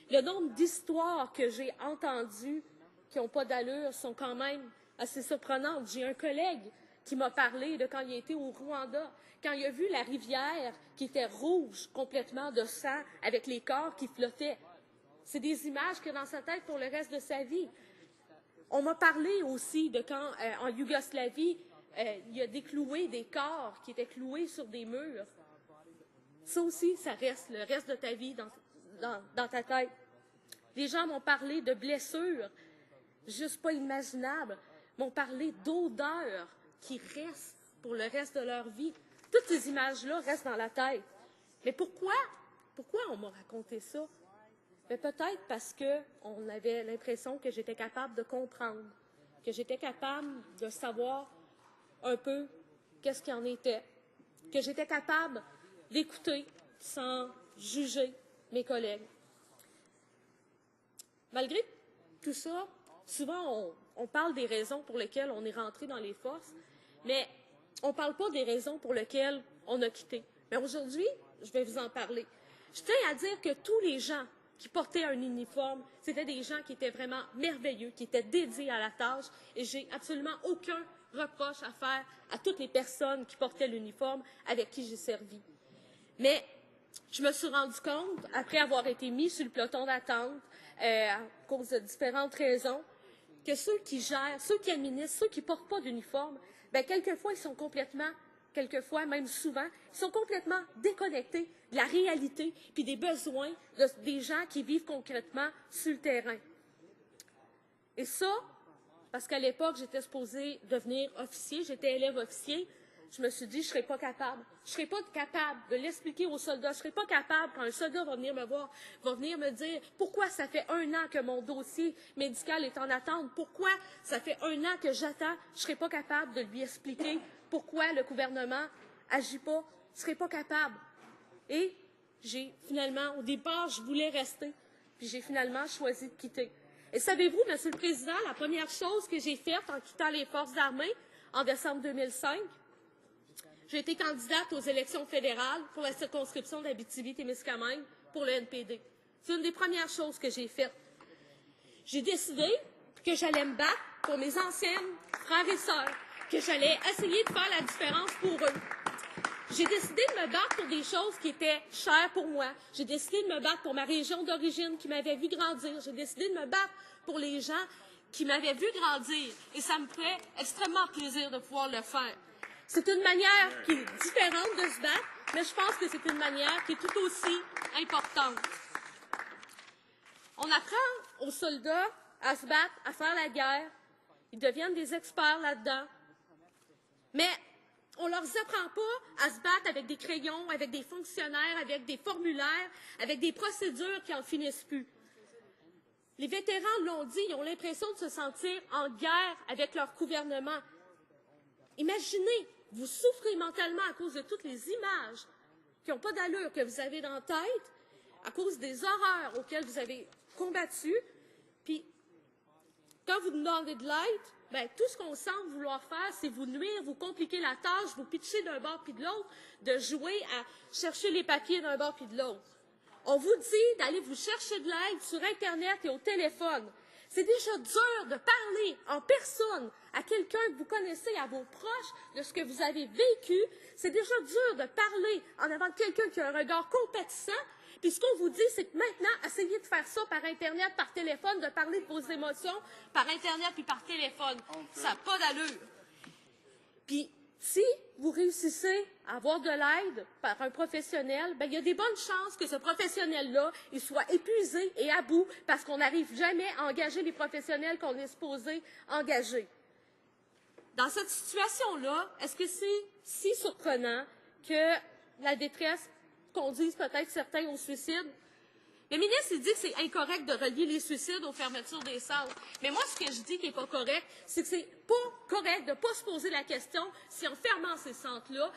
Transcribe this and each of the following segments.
Le nombre d'histoires que j'ai entendues qui n'ont pas d'allure sont quand même assez surprenantes. J'ai un collègue qui m'a parlé de quand il était au Rwanda, quand il a vu la rivière qui était rouge complètement de sang avec les corps qui flottaient. C'est des images qu'il a dans sa tête pour le reste de sa vie. On m'a parlé aussi de quand, en Yougoslavie, il a décloué des corps qui étaient cloués sur des murs. Ça aussi, ça reste le reste de ta vie dans ta tête. Les gens m'ont parlé de blessures, juste pas imaginables, m'ont parlé d'odeurs qui restent pour le reste de leur vie. Toutes ces images-là restent dans la tête. Mais pourquoi? Pourquoi on m'a raconté ça? Mais peut-être parce qu'on avait l'impression que j'étais capable de comprendre, que j'étais capable de savoir un peu qu'est-ce qu'il en était, que j'étais capable d'écouter sans juger mes collègues. Malgré tout ça, souvent on parle des raisons pour lesquelles on est rentré dans les forces, mais on ne parle pas des raisons pour lesquelles on a quitté. Mais aujourd'hui, je vais vous en parler. Je tiens à dire que tous les gens qui portaient un uniforme, c'était des gens qui étaient vraiment merveilleux, qui étaient dédiés à la tâche, et j'ai absolument aucun reproche à faire à toutes les personnes qui portaient l'uniforme avec qui j'ai servi. Mais je me suis rendu compte, après avoir été mis sur le peloton d'attente, à cause de différentes raisons, que ceux qui gèrent, ceux qui administrent, ceux qui ne portent pas d'uniforme, bien, quelquefois, ils sont complètement, quelquefois, même souvent, ils sont complètement déconnectés de la réalité puis des besoins des gens qui vivent concrètement sur le terrain. Et ça, parce qu'à l'époque, j'étais supposée devenir officier, j'étais élève officier, je me suis dit, je ne serais pas capable. Je ne serais pas capable de l'expliquer aux soldats. Je ne serais pas capable, quand un soldat va venir me voir, va venir me dire pourquoi ça fait 1 an que mon dossier médical est en attente, pourquoi ça fait 1 an que j'attends. Je ne serais pas capable de lui expliquer pourquoi le gouvernement n'agit pas. Je ne serais pas capable. Et j'ai finalement, au départ, je voulais rester, puis j'ai finalement choisi de quitter. Et savez-vous, Monsieur le Président, la première chose que j'ai faite en quittant les forces armées en décembre 2005, j'ai été candidate aux élections fédérales pour la circonscription d'Abitibi-Témiscamingue pour le NPD. C'est une des premières choses que j'ai faites. J'ai décidé que j'allais me battre pour mes anciens frères et sœurs, que j'allais essayer de faire la différence pour eux. J'ai décidé de me battre pour des choses qui étaient chères pour moi. J'ai décidé de me battre pour ma région d'origine qui m'avait vu grandir. J'ai décidé de me battre pour les gens qui m'avaient vu grandir. Et ça me fait extrêmement plaisir de pouvoir le faire. C'est une manière qui est différente de se battre, mais je pense que c'est une manière qui est tout aussi importante. On apprend aux soldats à se battre, à faire la guerre. Ils deviennent des experts là-dedans. Mais on ne leur apprend pas à se battre avec des crayons, avec des fonctionnaires, avec des formulaires, avec des procédures qui n'en finissent plus. Les vétérans l'ont dit, ils ont l'impression de se sentir en guerre avec leur gouvernement. Imaginez, vous souffrez mentalement à cause de toutes les images qui n'ont pas d'allure que vous avez dans la tête, à cause des horreurs auxquelles vous avez combattu, puis quand vous demandez de l'aide, bien, tout ce qu'on semble vouloir faire, c'est vous nuire, vous compliquer la tâche, vous pitcher d'un bord puis de l'autre, de jouer à chercher les papiers d'un bord puis de l'autre. On vous dit d'aller vous chercher de l'aide sur Internet et au téléphone. C'est déjà dur de parler en personne à quelqu'un que vous connaissez, à vos proches, de ce que vous avez vécu. C'est déjà dur de parler en avant de quelqu'un qui a un regard compatissant. Puis ce qu'on vous dit, c'est que maintenant, essayez de faire ça par Internet, par téléphone, de parler de vos émotions par Internet puis par téléphone. Ça n'a pas d'allure. Puis si vous réussissez à avoir de l'aide par un professionnel, bien, il y a des bonnes chances que ce professionnel-là, il soit épuisé et à bout parce qu'on n'arrive jamais à engager les professionnels qu'on est supposé engager. Dans cette situation-là, est-ce que c'est si surprenant que la détresse conduise peut-être certains au suicide? Le ministre il dit que c'est incorrect de relier les suicides aux fermetures des centres. Mais moi, ce que je dis qui n'est pas correct, c'est que c'est pas correct de ne pas se poser la question si en fermant ces centres-là,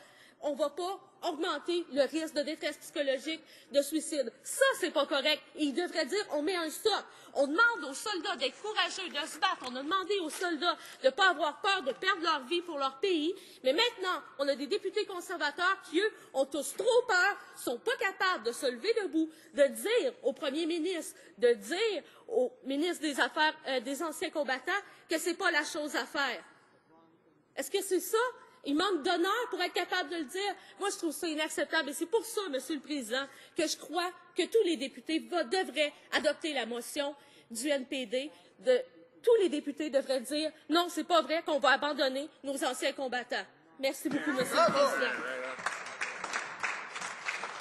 on ne va pas augmenter le risque de détresse psychologique, de suicide. Ça, c'est pas correct. Et il devrait dire, on met un stop. On demande aux soldats d'être courageux, de se battre. On a demandé aux soldats de ne pas avoir peur de perdre leur vie pour leur pays. Mais maintenant, on a des députés conservateurs qui, eux, ont tous trop peur, sont pas capables de se lever debout, de dire au premier ministre, de dire au ministre des Affaires des anciens combattants que c'est pas la chose à faire. Est-ce que c'est ça? Il manque d'honneur pour être capable de le dire. Moi, je trouve ça inacceptable. Et c'est pour ça, Monsieur le Président, que je crois que tous les députés devraient adopter la motion du NPD. Tous les députés devraient dire non, c'est pas vrai qu'on va abandonner nos anciens combattants. Merci beaucoup, Monsieur le Président.